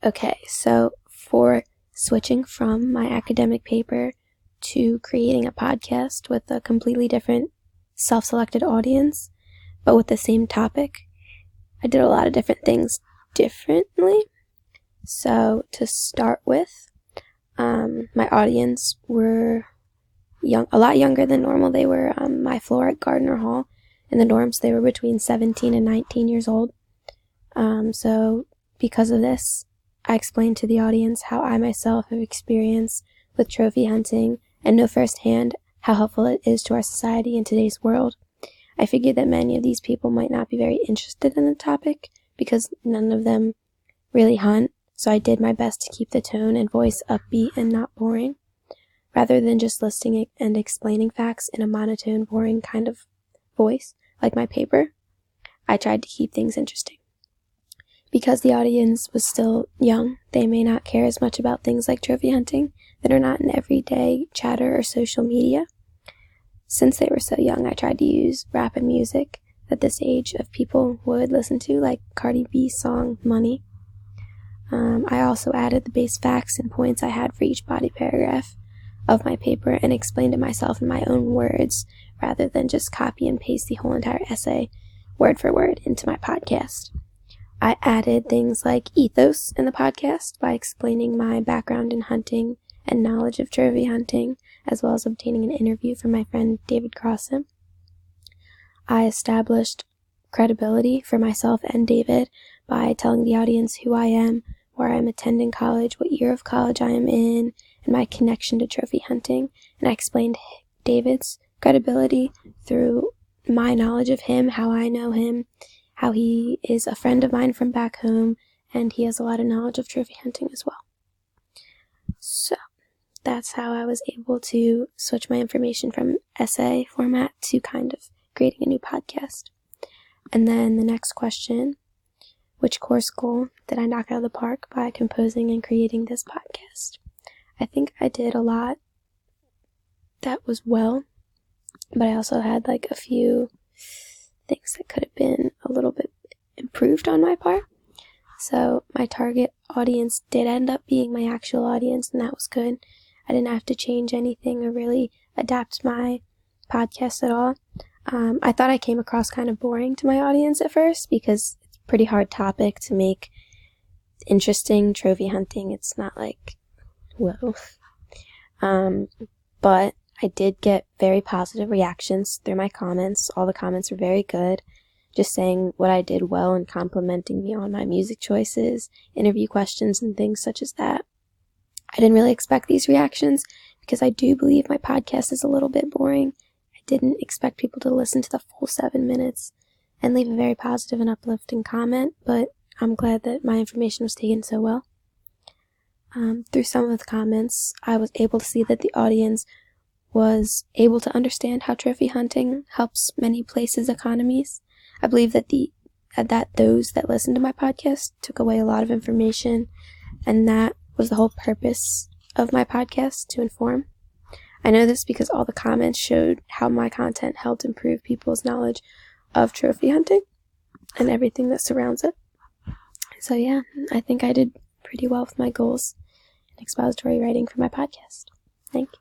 Okay, so for switching from my academic paper to creating a podcast with a completely different self-selected audience, but with the same topic, I did a lot of different things differently. So to start with, my audience were a lot younger than normal. They were my floor at Gardner Hall. In the dorms, they were between 17 and 19 years old. So because of this, I explained to the audience how I myself have experience with trophy hunting and know firsthand how helpful it is to our society in today's world. I figured that many of these people might not be very interested in the topic because none of them really hunt, so I did my best to keep the tone and voice upbeat and not boring, rather than just listing and explaining facts in a monotone, boring kind of voice like my paper. I tried to keep things interesting. Because the audience was still young, they may not care as much about things like trophy hunting that are not in everyday chatter or social media. Since they were so young, I tried to use rap and music that this age of people would listen to, like Cardi B's song, Money. I also added the base facts and points I had for each body paragraph of my paper and explained it myself in my own words, rather than just copy and paste the whole entire essay, word for word, into my podcast. I added things like ethos in the podcast by explaining my background in hunting and knowledge of trophy hunting, as well as obtaining an interview from my friend David Crossan. I established credibility for myself and David by telling the audience who I am, where I'm attending college, what year of college I am in, and my connection to trophy hunting. And I explained David's credibility through my knowledge of him, how I know him, how he is a friend of mine from back home, and he has a lot of knowledge of trophy hunting as well. So that's how I was able to switch my information from essay format to kind of creating a new podcast. And then the next question, which course goal did I knock out of the park by composing and creating this podcast? I think I did a lot that was well, but I also had like a few things that could have been a little bit improved on my part. So my target audience did end up being my actual audience, and that was good. I didn't have to change anything or really adapt my podcast at all. I thought I came across kind of boring to my audience at first because it's a pretty hard topic to make interesting. Trophy hunting, it's not like, whoa. But I did get very positive reactions through my comments. All the comments were very good, just saying what I did well and complimenting me on my music choices, interview questions, and things such as that. I didn't really expect these reactions because I do believe my podcast is a little bit boring. I didn't expect people to listen to the full 7 minutes and leave a very positive and uplifting comment, but I'm glad that my information was taken so well. Through some of the comments, I was able to see that the audience was able to understand how trophy hunting helps many places' economies. I believe that those that listened to my podcast took away a lot of information, and that was the whole purpose of my podcast, to inform. I know this because all the comments showed how my content helped improve people's knowledge of trophy hunting and everything that surrounds it. So yeah, I think I did pretty well with my goals in expository writing for my podcast. Thank you.